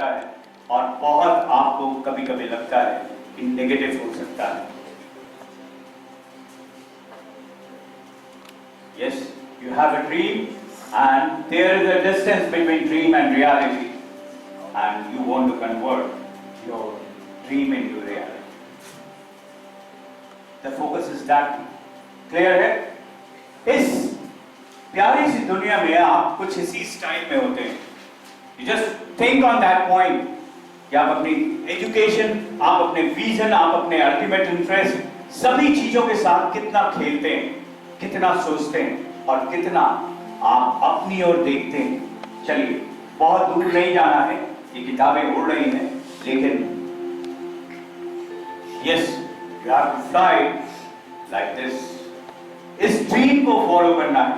है और बहुत आपको कभी कभी लगता है कि नेगेटिव हो सकता है। Yes, you have a dream and there is a distance between dream and reality and you want to convert your dream into reality. The focus is that. Clear है? इस प्यारी सी दुनिया में आप कुछ इसी स्टाइल में होते हैं। You just think on that point कि आप अपनी एजुकेशन, आप अपने विजन, आप अपने अल्टीमेट इंटरेस्ट, सभी चीजों के साथ कितना खेलते हैं, कितना सोचते हैं और कितना आप अपनी ओर देखते हैं। चलिए, बहुत दूर नहीं जाना है, ये किताबें उड़ रही हैं, लेकिन yes, you have to fly like this. इस ड्रीम को फॉलो करना है।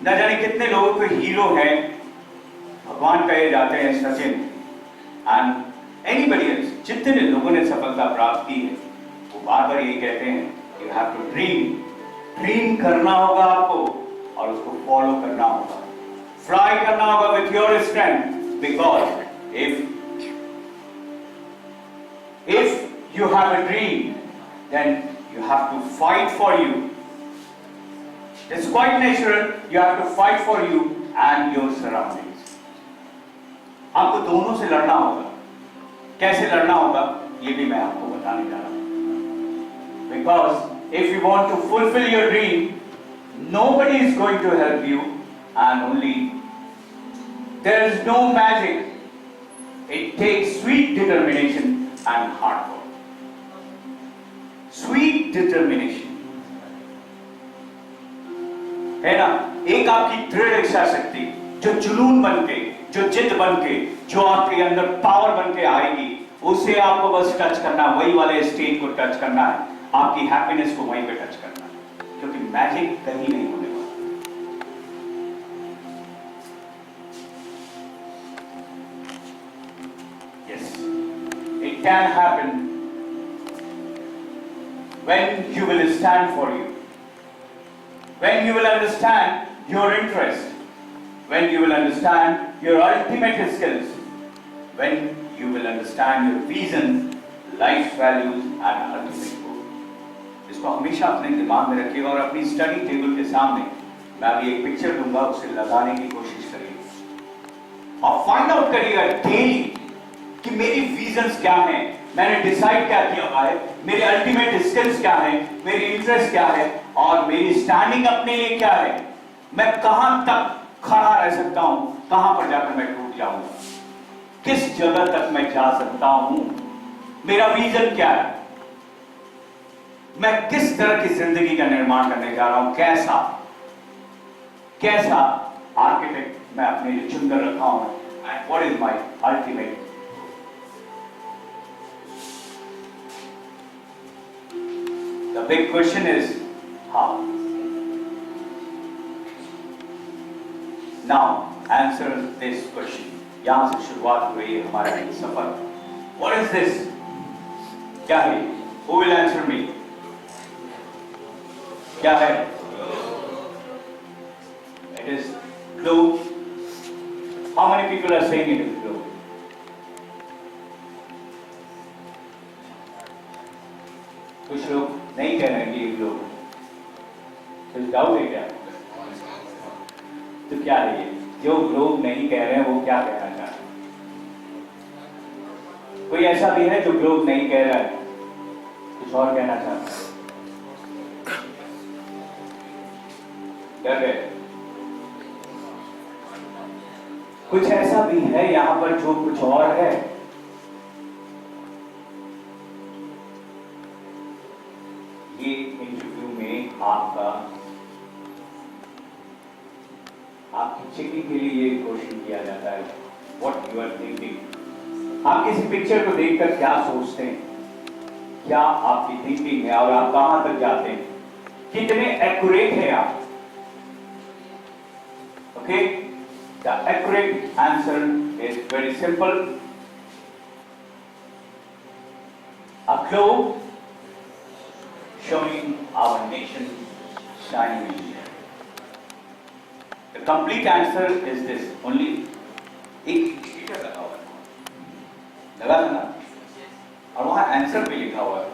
न जाने कितने लोगों को हीरो हैं, भगवान कहे जाते हैं, सचिन एंड एनीबडी एल्स, जितने लोगों ने सफलता प्राप्त की है वो बार बार यही कहते हैं यू हैव टू ड्रीम करना होगा आपको और उसको फॉलो करना होगा, फ्लाई करना होगा with your strength, because if you have a dream then you have to fight for you. It's quite natural. You have to fight for you and your surroundings. आपको दोनों से लड़ना होगा। कैसे लड़ना होगा ये भी मैं आपको बताने जा रहा हूं। Because if you want to fulfill your dream, nobody is going to help you and only there is no magic. It takes sweet determination and hard work. Sweet determination है ना, एक आपकी दृढ़ इच्छा शक्ति जो जुनून बनके, जो जिद बनके, जो आपके अंदर पावर बनके आएगी, उसे आपको बस टच करना, वही वाले स्टेज को टच करना है, आपकी हैप्पीनेस को वहीं पे टच करना है, क्योंकि मैजिक कहीं नहीं होने वाला। Yes, it can happen when you will stand for you, when you will understand your interest, when you will understand your ultimate skills, when you will understand your vision, life's values and ultimate goal. इसको हमेशा अपने दिमाग में रखिएगा और अपनी study table के सामने मैं अभी एक पिक्चर दूंगा, उसे लगाने की कोशिश करिए और फाइंड आउट करिएगा डेली कि मेरी विजन्स क्या हैं, मैंने डिसाइड क्या किया हुआ है, मेरे अल्टीमेट स्किल्स क्या है, मेरी इंटरेस्ट क्या है और मेरी स्टैंडिंग अपने लिए क्या है, मैं कहां तक खड़ा रह सकता हूं, कहां पर जाकर मैं टूट जाऊंगा, किस जगह तक मैं जा सकता हूं, मेरा विजन क्या है, मैं किस तरह की जिंदगी का निर्माण करने जा रहा हूं, कैसा आर्किटेक्ट मैं अपने लिए चुनकर रखा हूं and what is my ultimate. The big question is how. Now answer this question. यहां से शुरुआत हुई है हमारा ये सफर। What is this? क्या है? Who will answer me? क्या है? It is globe. How many people are saying it is globe? कुछ लोग नहीं कह रहे हैं कि ये लोग, कुछ डाउट है क्या? तो क्या है ये जो लोग नहीं कह रहे हैं वो क्या कहना चाहते हैं? कोई ऐसा भी है जो लोग नहीं कह रहा है, कुछ और कहना चाहता है? कर रहे कुछ ऐसा भी है यहां पर जो कुछ और है? ये इंटरव्यू में आपकी चेकिंग के लिए ये क्वेश्चन किया जाता है, व्हाट यू आर थिंकिंग। आप किसी पिक्चर को देखकर क्या सोचते हैं, क्या आपकी थिंकिंग है और आप कहां तक जाते हैं, कितने एक्यूरेट हैं आप। Okay, the accurate answer is very simple. A globe showing our nation shining. The complete answer is this. Only एक indicator लगा हुआ है, लिखा हुआ था।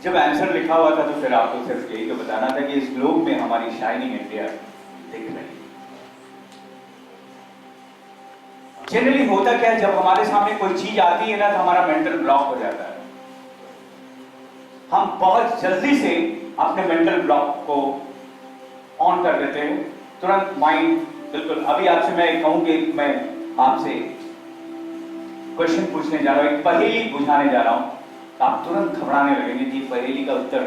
जब आंसर लिखा हुआ था तो फिर आपको सिर्फ यही तो बताना था कि इस ग्लोब में हमारी शाइनिंग इंडिया दिख रही है। जनरली होता क्या है, जब हमारे सामने कोई चीज आती है ना तो हमारा मेंटल ब्लॉक हो जाता है। हम बहुत जल्दी से अपने मेंटल ब्लॉक को ऑन कर देते हैं, तुरंत माइंड बिल्कुल। अभी आपसे मैं कहूं कि मैं आपसे क्वेश्चन पूछने जा रहा हूं, एक पहेली बुझाने जा रहा हूं, तो आप तुरंत घबराने लगेंगे कि पहेली का उत्तर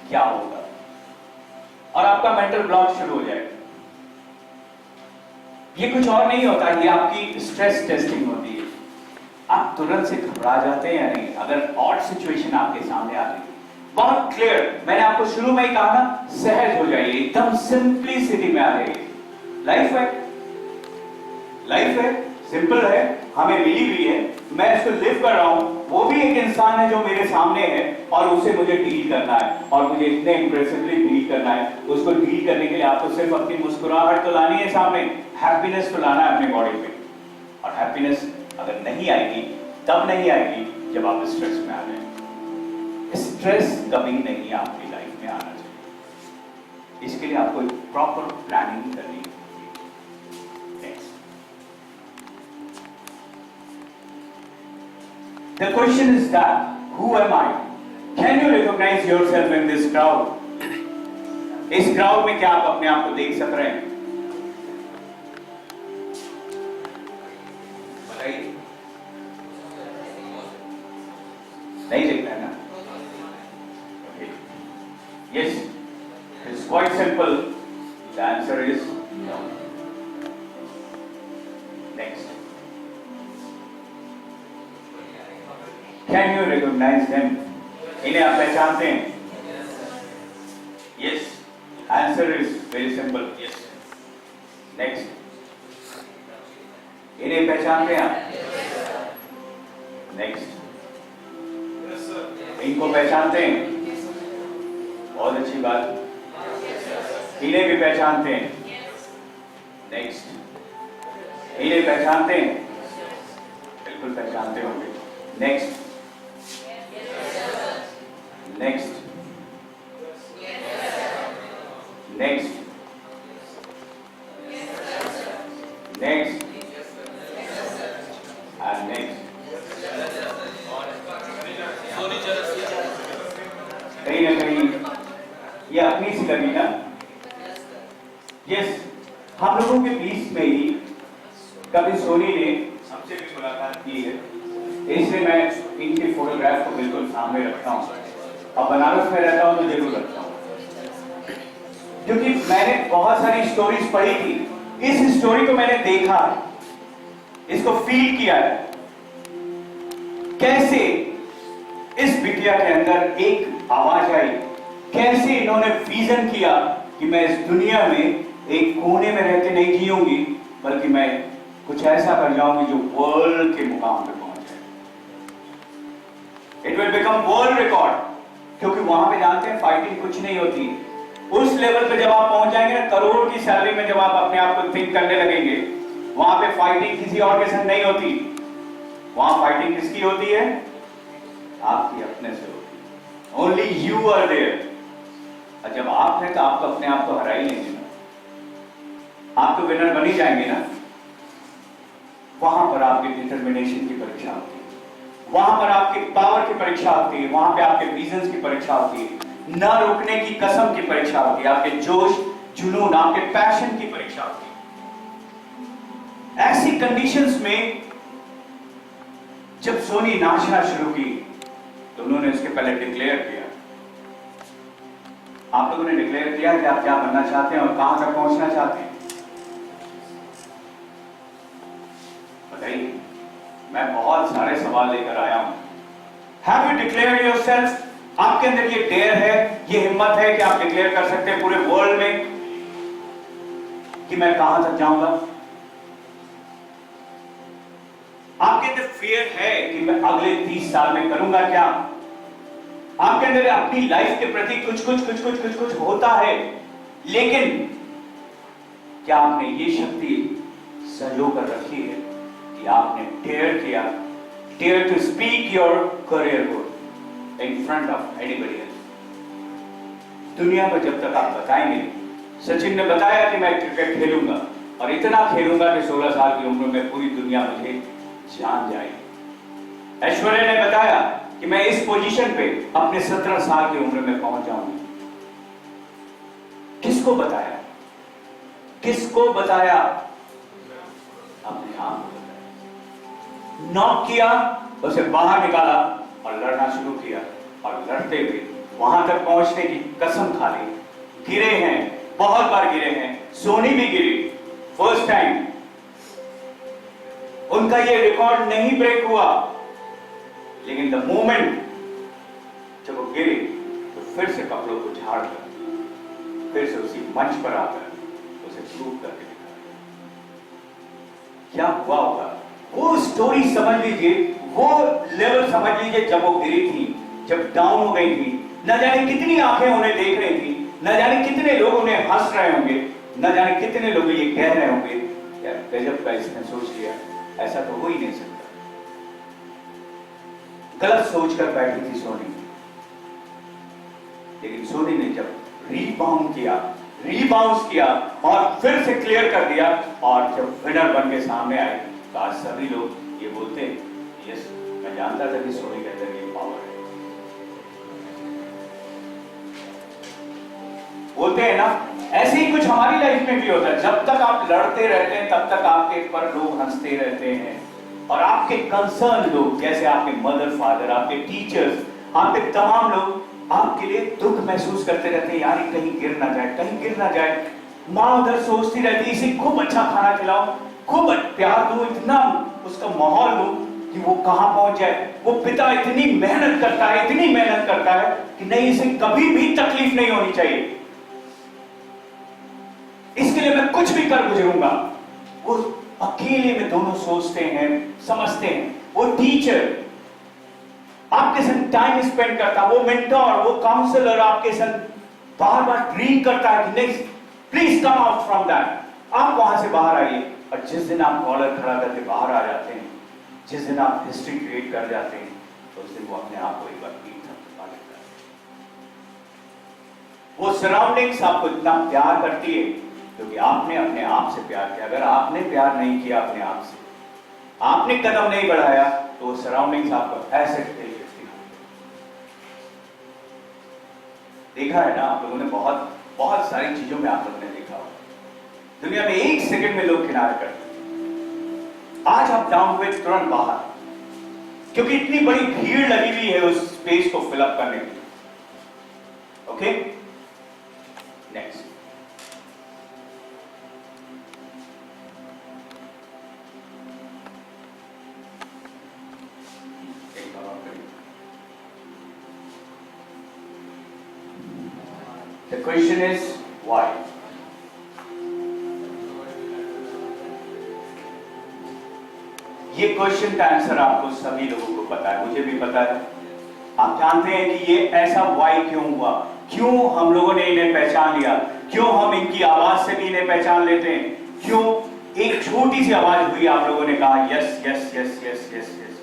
क्या होगा और आपका मेंटल ब्लॉक शुरू हो जाएगा। ये कुछ और नहीं होता, ये आपकी स्ट्रेस टेस्टिंग होती है। आप तुरंत से घबरा जाते हैं या नहीं अगर ऑड सिचुएशन आपके सामने आ रही है? बहुत क्लियर, मैंने आपको शुरू में ही कहा ना, सहज हो जाइए, एकदम सिंपलिसिटी में आ जाइए। लाइफ है, सिंपल है, हमें मिली हुई है, मैं इसको लिव कर रहा हूं। वो भी एक इंसान है जो मेरे सामने है और उसे मुझे डील करना है और मुझे इतने इंप्रेसिवली डील करना है। उसको डील करने के लिए आपको सिर्फ अपनी मुस्कुराहट तो लानी है सामने, हैप्पीनेस तो लाना है अपने बॉडी पे। और हैप्पीनेस अगर नहीं आएगी तब नहीं आएगी जब आप स्ट्रेस में आ जाएंगे। स्ट्रेस कभी नहीं आपकी लाइफ में आना चाहिए। इसके लिए आपको एक प्रॉपर प्लानिंग करनी है। The question is that, who am I? Can you recognize yourself in this crowd? इस क्राउड में क्या आप अपने आप को देख सक रहे हैं? बताइए। नहीं दिख रहा है ना? Okay. Yes, it's quite simple. The answer is no. Next. Can you recognize them? इन्हें आप पहचानते हैं? Yes. Answer is very simple. Yes. Next. इन्हें पहचानते हैं आप? Next. इनको पहचानते हैं? बहुत अच्छी बात। इन्हें भी पहचानते हैं? Next. इन्हें पहचानते हैं? बिल्कुल पहचानते होंगे। Next. Next. Next. Next. And next. कहीं ना कहीं ये अपनी सी लगी ना? यस, हम लोगों के बीच में ही कभी सोनी ने हमसे भी मुलाकात की है, इसलिए मैं इनकी फोटोग्राफ को बिल्कुल सामने रखता हूँ और बनारस में रहता हूँ तो जरूर रखता हूँ, क्योंकि मैंने बहुत सारी स्टोरीज पढ़ी थी। इस स्टोरी को मैंने देखा, इसको फील किया है, कैसे इस बिटिया के अंदर एक आवाज आई, कैसे इन्होंने विजन किया कि मैं इस दुनिया में एक कोने में रहते नहीं जीऊंगी, बल्कि मैं कुछ ऐसा कर जाऊंगी जो वर्ल्ड के मुकाम पे पहुंच जाए। It will become world record, क्योंकि वहां पे जानते हैं फाइटिंग कुछ नहीं होती। उस लेवल पे जब आप पहुंच जाएंगे ना, करोड़ की सैलरी में जब आप अपने आप को थिंक करने लगेंगे, वहां पे फाइटिंग किसी और के संग नहीं होती, वहां फाइटिंग किसकी होती है? आपकी अपने से होती है। Only you are there. और जब आप हैं तो आप तो अपने आप को हरा ही लेंगे ना, आप तो विनर बन ही जाएंगे ना। वहां पर आपकी डिटर्मिनेशन की परीक्षा होती है, वहां पर आपकी पावर की परीक्षा होती है, वहां पे आपके विजन्स की परीक्षा होती है, न रुकने की कसम की परीक्षा होती है, आपके जोश जुनून, आपके पैशन की परीक्षा होती है। ऐसी कंडीशंस में जब सोनी नाचना शुरू की तो उन्होंने उसके पहले डिक्लेयर किया। आप लोगों ने डिक्लेयर किया कि आप क्या बनना चाहते हैं और कहां तक पहुंचना चाहते हैं? बताइए। मैं बहुत सारे सवाल लेकर आया हूं। Have you declared yourself? आपके अंदर ये डेयर है, ये हिम्मत है कि आप डिक्लेयर कर सकते हैं पूरे वर्ल्ड में कि मैं कहां तक जाऊंगा? आपके अंदर फियर है कि मैं अगले 30 साल में करूंगा क्या? आपके अंदर अपनी लाइफ के प्रति कुछ होता है, लेकिन क्या आपने ये शक्ति संजो कर रखी है कि आपने डेयर किया, dare to speak your career goal? in front of anybody else. दुनिया को जब तक आप बताएंगे, सचिन ने बताया कि मैं क्रिकेट खेलूंगा और इतना खेलूंगा कि 16 साल की उम्र में पूरी दुनिया मुझे जान जाएगी। ऐश्वर्या ने बताया कि मैं इस पोजीशन पे अपने 17 साल की उम्र में पहुंच जाऊंगी। किसको बताया? किसको बताया? अपने आप को बताया। नॉक किया, उसे बाहर निकाला और लड़ना शुरू किया और लड़ते हुए वहां तक पहुंचने की कसम खा ली। गिरे हैं, बहुत बार गिरे हैं, सोनी भी गिरी, फर्स्ट टाइम। उनका ये रिकॉर्ड नहीं ब्रेक हुआ, लेकिन द मोमेंट जब वो गिरे तो फिर से कपड़ों को झाड़कर फिर से उसी मंच पर आकर उसे प्रूव करके दिखाया। क्या हुआ होगा? वो स्टोरी समझ लीजिए, वो लेवल समझ लीजिए। जब वो गिरी थी, जब डाउन हो गई थी, न जाने कितनी आंखें उन्हें देख रही थी, न जाने कितने लोग उन्हें हंस रहे होंगे, न जाने कितने लोग ये कह रहे होंगे यार गजब का इसने सोच लिया, ऐसा तो हो ही नहीं सकता। गलत सोचकर बैठी थी सोनी, लेकिन सोनी ने जब रीबाउंड किया और फिर से क्लियर कर दिया और जब विनर बन के सामने आए तो आज सभी लोग ये बोलते हैं, यस मैं जानता था कि सोनी के अंदर ये पावर है। बोलते हैं ना, ऐसे ही कुछ हमारी लाइफ में भी होता है। जब तक आप लड़ते रहते हैं तब तक आपके पर लोग हंसते रहते हैं और आपके कंसर्न लोग, जैसे आपके मदर फादर, आपके टीचर्स, आपके तमाम लोग आपके लिए दुख महसूस करते रहते हैं, यार कहीं गिर ना जाए, कहीं गिर ना जाए। माँ उधर सोचती रहती है इसे खूब अच्छा खाना खिलाओ, खूब प्यार दो, इतना उसका माहौल दो कि वो कहां पहुंच जाए। वो पिता इतनी मेहनत करता है कि नहीं इसे कभी भी तकलीफ नहीं होनी चाहिए, इसके लिए मैं कुछ भी कर गुजरूंगा। वो अकेले में दोनों सोचते हैं, समझते हैं। वो टीचर आपके संग टाइम स्पेंड करता, वो मेंटोर, वो काउंसलर आपके संग बार बार ड्रीम करता है कि next please come out from that, आप वहां से बाहर आइए। और जिस दिन आप कॉलर खड़ा करके बाहर आ जाते हैं, जिस दिन आप हिस्ट्री क्रिएट कर जाते हैं, तो उस दिन वो अपने आप को एक बार पीठ थपथपा लेता है। वो सराउंडिंग्स आपको इतना प्यार करती है क्योंकि आपने अपने आप से प्यार किया। अगर आपने प्यार नहीं किया अपने आप से, आपने कदम नहीं बढ़ाया, तो वो सराउंडिंग्स आपको ऐसे फेल करती है। देखा है ना आप लोगों ने, बहुत सारी चीजों में आप लोगों ने देखा होगा। दुनिया में 1 सेकंड में लोग किनारे करते हैं। आज आप डाउन हुए तुरंत बाहर, क्योंकि इतनी बड़ी भीड़ लगी हुई है उस स्पेस को फिलअप करने के लिए। Okay, next. The question is why? ये क्वेश्चन का आंसर आपको सभी लोगों को पता है, मुझे भी पता है। आप जानते हैं कि ये ऐसा वाई क्यों हुआ, क्यों हम लोगों ने इन्हें पहचान लिया, क्यों हम इनकी आवाज से भी इन्हें पहचान लेते हैं, क्यों एक छोटी सी आवाज हुई आप लोगों ने कहा yes yes yes yes yes yes,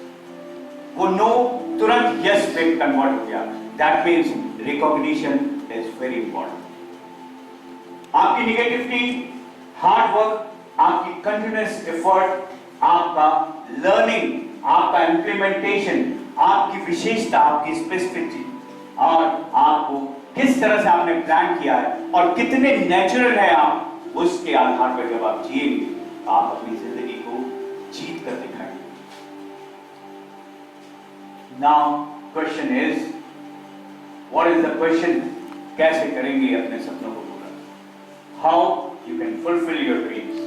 वो नो तुरंत यस पे कन्वर्ट हो गया। That means recognition is very important. आपकी निगेटिविटी, हार्ड वर्क, आपकी कंटिन्यूअस एफर्ट, आपका लर्निंग, आपका इंप्लीमेंटेशन, आपकी विशेषता, आपकी स्पेसिफिसिटी, और आपको किस तरह से आपने प्लान किया है और कितने नेचुरल है आप, उसके आधार पर जब आप जिएंगे आप अपनी जिंदगी को जीत कर दिखाएंगे। Now question is, what is the question? कैसे करेंगे अपने सपनों को पूरा? How you can fulfil your dreams?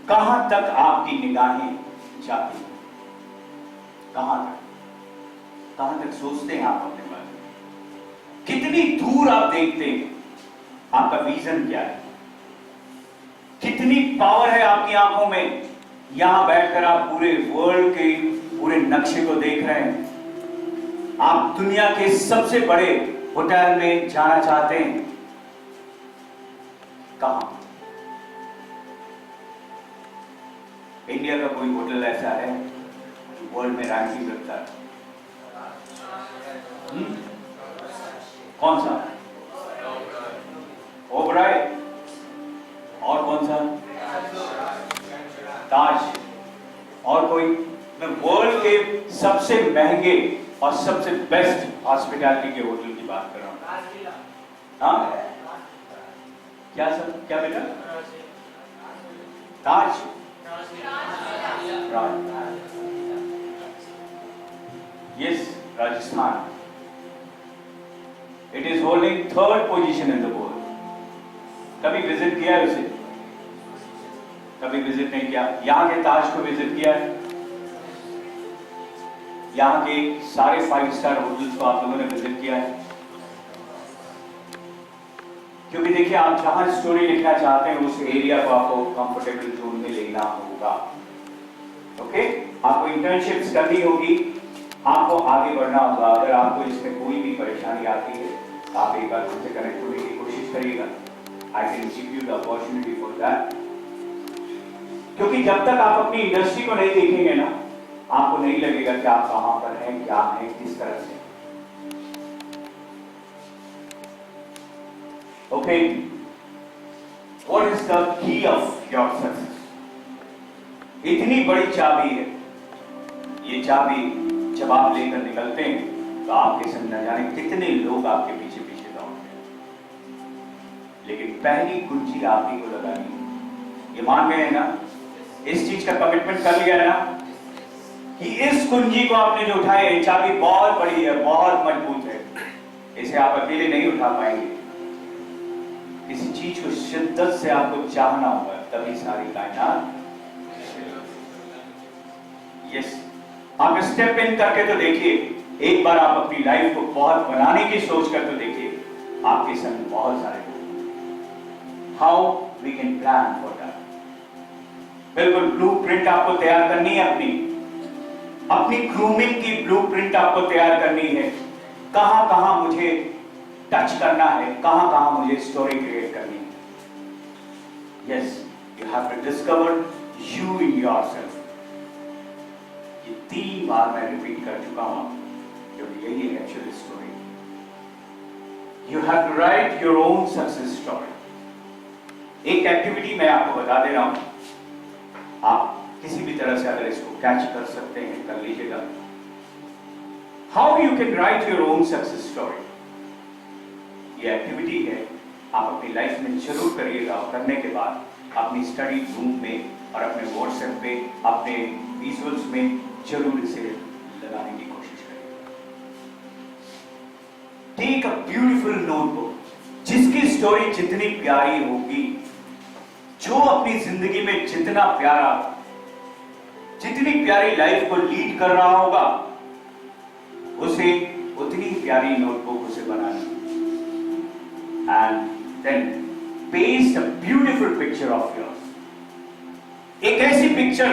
कहां तक आपकी निगाहें जाती हैं? कहां तक सोचते हैं आप अपने बारे में? कितनी दूर आप देखते हैं? आपका विजन क्या है? कितनी पावर है आपकी आंखों में? यहां बैठकर आप पूरे वर्ल्ड के पूरे नक्शे को देख रहे हैं। आप दुनिया के सबसे बड़े होटल में जाना चाहते हैं। कहां? इंडिया का कोई होटल ऐसा है वर्ल्ड में रैंकिंग रखता है? कौन सा? ओबराय। और कौन सा? ताज। और कोई? मैं वर्ल्ड के सबसे महंगे और सबसे बेस्ट हॉस्पिटैलिटी के होटल की बात कर रहा हूँ। हाँ, क्या सर, क्या बेटा? Taj. Yes, Rajasthan. It is holding third position in the world. कभी विजिट किया है उसे? कभी विजिट नहीं किया? यहां के ताज को विजिट किया है? यहां के सारे 5 स्टार होटल्स को आप लोगों ने विजिट किया है? क्योंकि देखिए, आप जहां स्टोरी लिखना चाहते हैं उस एरिया को आपको कंफर्टेबल जोन में लेना होगा। ओके? आपको इंटर्नशिप्स करनी होगी, आपको आगे बढ़ना होगा। अगर आपको इसमें कोई भी परेशानी आती है, आप एक बार मुझसे कनेक्ट होने की कोशिश करिएगा। I can give you the opportunity for that. क्योंकि जब तक आप अपनी इंडस्ट्री को नहीं देखेंगे ना, आपको नहीं लगेगा कि आप कहां पर हैं, क्या है, किस तरह से। Okay, what is the key of your success? इतनी बड़ी चाबी है। ये चाबी जब आप लेकर निकलते हैं तो आपके संग न जाने कितने लोग आपके पीछे पीछे दौड़ते हैं, लेकिन पहली कुंजी आप ही को लगानी है। ये मान गए हैं ना? इस चीज का कमिटमेंट कर लिया है ना कि इस कुंजी को आपने जो उठाया, ये चाबी बहुत बड़ी है, बहुत मजबूत है, इसे आप अकेले नहीं उठा पाएंगे। किसी चीज को शिद्दत से आपको चाहना होगा, तभी सारी कायनात। यस, आप स्टेप इन करके तो देखिए, एक बार आप अपनी लाइफ को बहुत बनाने की सोच कर तो देखिए, आपके संग बहुत सारे लोग। How we can plan for that? बिल्कुल ब्लूप्रिंट आपको तैयार करनी है, अपनी ग्रूमिंग की ब्लूप्रिंट आपको तैयार करनी है। कहां कहां मुझे टच करना है, कहां कहां मुझे स्टोरी क्रिएट करनी है। Yes, you have to discover you in yourself. ये 3 बार मैं रिपीट कर चुका हूं, क्योंकि यही है actual story. You have to write your own success story. एक एक्टिविटी मैं आपको बता दे रहा हूं, आप किसी भी तरह से अगर इसको कैच कर सकते हैं कर लीजिएगा। How you can write your own success story. ये एक्टिविटी है, आप अपनी लाइफ में जरूर करिएगा, और करने के बाद अपनी स्टडी रूम में और अपने व्हाट्सएप पे, अपने विजुअल्स में जरूर इसे लगाने की कोशिश करिएगा। टेक अ ब्यूटीफुल नोटबुक, जिसकी स्टोरी जितनी प्यारी होगी, जो अपनी जिंदगी में जितना प्यारा, जितनी प्यारी लाइफ को लीड कर रहा होगा, उसे उतनी प्यारी नोटबुक उसे बनानी। And then paste a beautiful picture of yours. एक ऐसी पिक्चर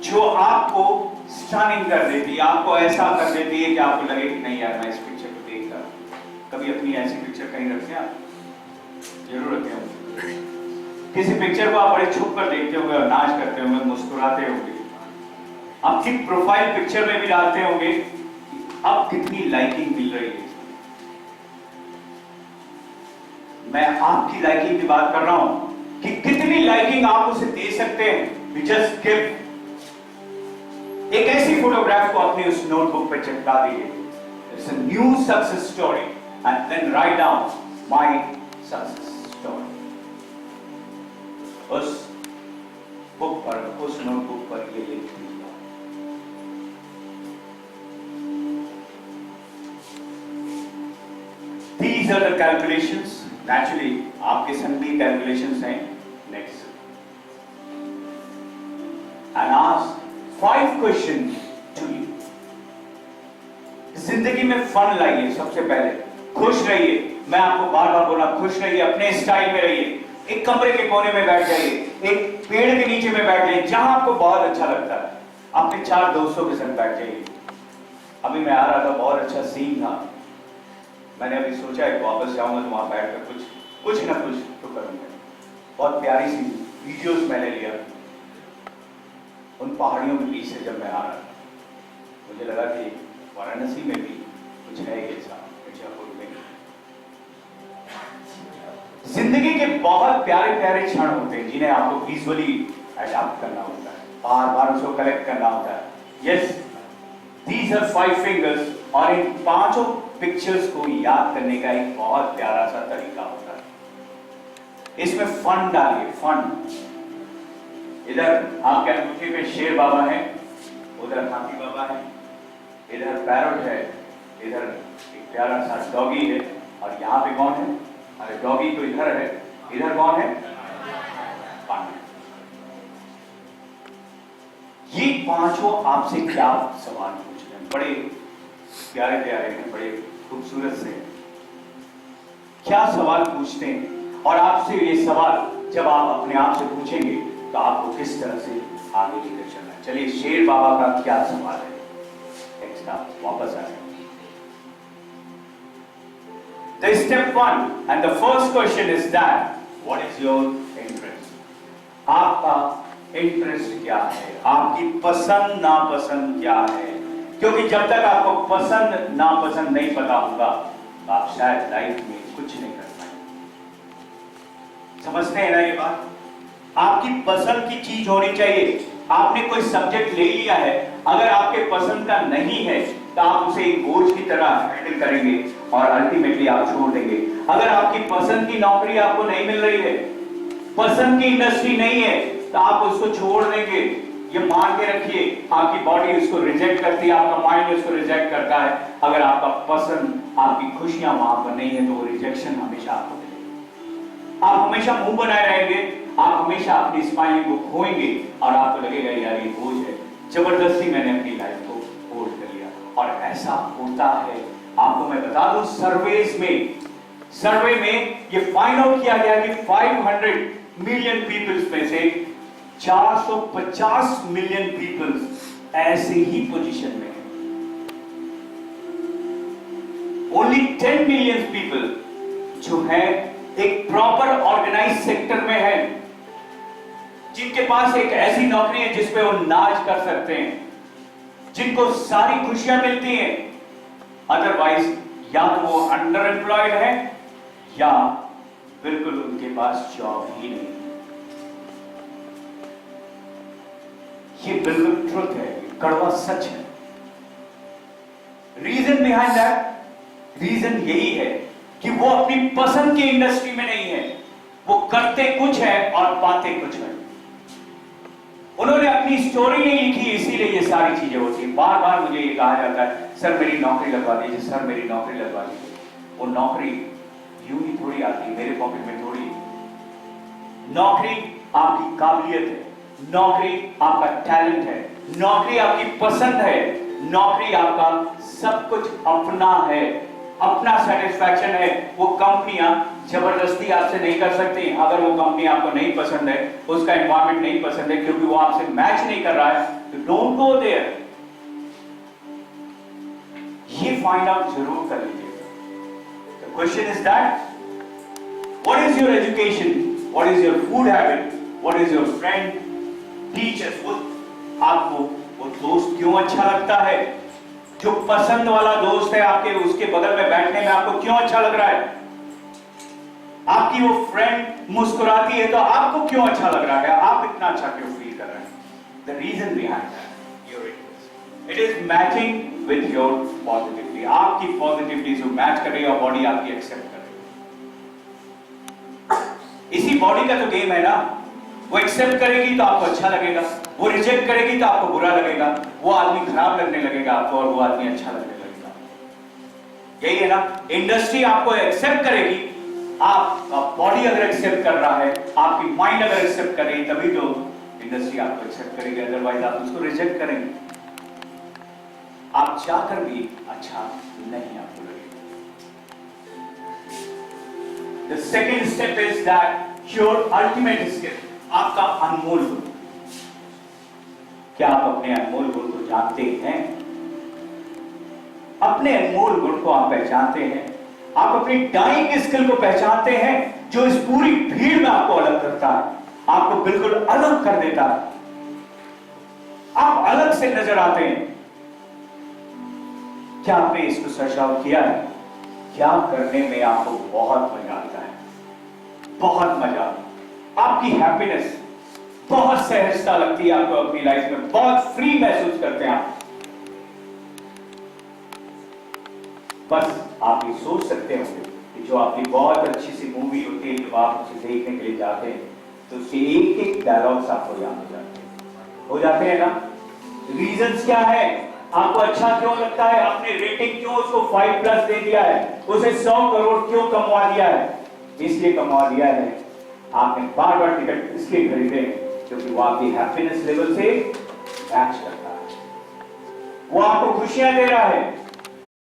जो आपको स्टनिंग कर देती है, आपको ऐसा कर देती है कि आपको लगे कि नहीं यार, मैं इस पिक्चर को देख रहा हूं। कभी अपनी ऐसी पिक्चर कहीं रखते हैं आप? जरूर रखते हैं। किसी पिक्चर को आप बड़े छुप कर देखते होंगे और नाच करते होंगे, मुस्कुराते होंगे, अपनी प्रोफाइल पिक्चर में भी डालते होंगे, अब कितनी लाइकिंग मिल रही है। मैं आपकी लाइकिंग की बात कर रहा हूं कि कितनी लाइकिंग आप उसे दे सकते हैं। You just give. एक ऐसी फोटोग्राफ को अपनी उस नोटबुक पे चिपका दीजिए। It's a new success story and then write down my success story. उस बुक पर, उस नोटबुक पर ये लिख दीजिए। These are the calculations. Naturally, आपके संग भी calculations हैं. Next. And ask 5 questions to you. जिंदगी में फन लाइए। सबसे पहले खुश रहिए। मैं आपको बार बार बोला, खुश रहिए, अपने स्टाइल में रहिए। एक कमरे के कोने में बैठ जाइए, एक पेड़ के नीचे में बैठ जाइए, जहां आपको बहुत अच्छा लगता है। अपने 4 दोस्तों के संग बैठ जाइए। अभी मैं आ रहा था, बहुत अच्छा सीन था। मैंने अभी सोचा है वापस जाऊंगा तो वहां बैठकर कुछ ना कुछ तो करूंगा। बहुत प्यारी सी वीडियोस मैंने लिया उन पहाड़ियों के बीच से जब मैं आ रहा था। मुझे लगा कि वाराणसी में भी कुछ है ये सब मिर्जापुर में। जिंदगी के बहुत प्यारे प्यारे क्षण होते हैं जिन्हें आपको विजुअली अडॉप्ट करना होता है, बार बार उसको कलेक्ट करना होता है। यस, दीज आर 5 फिंगर्स, और इन 5 पिक्चर्स को याद करने का एक बहुत प्यारा सा तरीका होता है। इसमें फन डालिए, फन। इधर आपके अंगूठे पे शेर बाबा है, उधर हाथी बाबा है, इधर पैरोट है, इधर एक प्यारा सा डॉगी है, और यहाँ पे कौन है? अरे डॉगी तो इधर है, इधर कौन है? पांडव। ये 5 आपसे क्या सवाल पूछ रहे हैं? बड़े प्यारे प्यारे हैं, बड़े खूबसूरत से। क्या सवाल पूछते हैं, और आपसे ये सवाल जब आप अपने आप से पूछेंगे तो आपको किस तरह से आगे लेकर चलना है। चलिए, शेर बाबा का क्या सवाल है? नेक्स्ट आप वापस आ जाए। The step 1 and the first question is that what is your interest? आपका इंटरेस्ट क्या है? आपकी पसंद नापसंद क्या है? क्योंकि जब तक आपको पसंद नापसंद नहीं पता होगा तो आप शायद लाइफ में कुछ नहीं कर पाएंगे। समझते हैं ना ये बात? आपकी पसंद की चीज होनी चाहिए। आपने कोई सब्जेक्ट ले लिया है, अगर आपके पसंद का नहीं है तो आप उसे एक बोझ की तरह हैंडल करेंगे और अल्टीमेटली आप छोड़ देंगे। अगर आपकी पसंद की नौकरी आपको नहीं मिल रही है, पसंद की इंडस्ट्री नहीं है, तो आप उसको छोड़ देंगे। ये मान के रखिए, आपकी बॉडी उसको रिजेक्ट करती है, आपका माइंड उसको रिजेक्ट करता है। अगर आपका पसंद, आपकी खुशियां वहां पर नहीं है तो वो रिजेक्शन हमेशा आपको मिलेगा। आप हमेशा मुंह बनाए रहेंगे, आप हमेशा अपनी स्माइलिंग को खोएंगे और आपको लगेगा यार ये बोझ है, जबरदस्ती मैंने अपनी लाइफ को होल्ड कर लिया। और ऐसा होता है। आपको मैं बता दूं, सर्वे में ये फाइंड आउट किया गया कि 500 मिलियन पीपल्स में से 450 मिलियन पीपल्स ऐसे ही पोजीशन में हैं। ओनली 10 मिलियन पीपल जो है एक प्रॉपर ऑर्गेनाइज सेक्टर में है, जिनके पास एक ऐसी नौकरी है जिसपे वो नाच कर सकते हैं, जिनको सारी खुशियां मिलती हैं। अदरवाइज या तो वो अंडर एम्प्लॉयड है या बिल्कुल उनके पास जॉब ही नहीं। ये बिल्कुल ट्रुथ है, कड़वा सच है। रीजन बिहाइंड दैट, रीजन यही है कि वो अपनी पसंद की इंडस्ट्री में नहीं है। वो करते कुछ है और पाते कुछ है। उन्होंने अपनी स्टोरी नहीं लिखी, इसीलिए ये सारी चीजें होती हैं। बार बार मुझे ये कहा जाता है, सर मेरी नौकरी लगवा दीजिए, सर मेरी नौकरी लगवा दीजिए। वो नौकरी यूं ही थोड़ी आती है, मेरे पॉकेट में थोड़ी। नौकरी आपकी काबिलियत है, नौकरी आपका टैलेंट है, नौकरी आपकी पसंद है, नौकरी आपका सब कुछ अपना है, अपना सेटिस्फैक्शन है। वो कंपनियां जबरदस्ती आपसे नहीं कर सकती। अगर वो कंपनी आपको नहीं पसंद है, उसका एनवायरनमेंट नहीं पसंद है, क्योंकि वो आपसे मैच नहीं कर रहा है, तो डोंट गो देयर। ये फाइंड आउट जरूर कर लीजिएगा। The question is that what is your education, what is your food habit, what is your friend, teachers. आपको वो दोस्त क्यों अच्छा लगता है? जो पसंद वाला दोस्त है आपके, उसके बगल में बैठने में आपको क्यों अच्छा लग रहा है? आपकी वो फ्रेंड मुस्कुराती है तो आपको क्यों अच्छा लग रहा है? आप इतना अच्छा क्यों फील कर रहे हैं? The reason behind that your interest, it is matching with your positivity. आपकी पॉजिटिविटी जो मैच कर रही है और बॉडी आपकी एक्सेप्ट कर रही है। इसी बॉडी का तो गेम है ना। वो एक्सेप्ट करेगी तो आपको अच्छा लगेगा, वो रिजेक्ट करेगी तो आपको बुरा लगेगा, वो आदमी खराब लगने लगेगा आपको और वो आदमी अच्छा लगने लगेगा। यही है ना। इंडस्ट्री आपको एक्सेप्ट करेगी, आपका बॉडी अगर एक्सेप्ट कर रहा है, आपकी माइंड अगर एक्सेप्ट कर रही है, तभी तो इंडस्ट्री आपको एक्सेप्ट करेगी, अदरवाइज आप उसको रिजेक्ट करेंगे। आप चाहकर भी अच्छा नहीं आपको लगेगा। The second step is that your ultimate skill, आपका अनमोल गुण। क्या आप अपने अनमोल गुण को जानते हैं? अपने अनमोल गुण को आप पहचानते हैं? आप अपनी डाइंग स्किल को पहचानते हैं, जो इस पूरी भीड़ में आपको अलग करता है, आपको बिल्कुल अलग कर देता है। आप अलग से नजर आते हैं। क्या आपने इसको सर्च आउट किया है? क्या करने में आपको बहुत मजा आता है? बहुत मजा। आपकी हैप्पीनेस बहुत सहजता लगती है आपको अपनी लाइफ में, बहुत फ्री महसूस करते हैं आप। बस आप ये सोच सकते होंगे कि जो आपकी बहुत अच्छी सी मूवी होती है, जब आप उसे देखने के लिए जाते हैं तो उसके एक एक डायलॉग्स आपको याद हो जाते हैं ना? रीजंस क्या है? आपको अच्छा क्यों लगता है? आपने रेटिंग क्यों उसको 5+ दे दिया है? उसे 100 करोड़ क्यों कमवा दिया है? इसलिए कमवा दिया है, आपने बार बार टिकट इसलिए खरीदे क्योंकि वो आपकी हैप्पीनेस लेवल से मैच करता है, वो आपको खुशियां दे रहा है।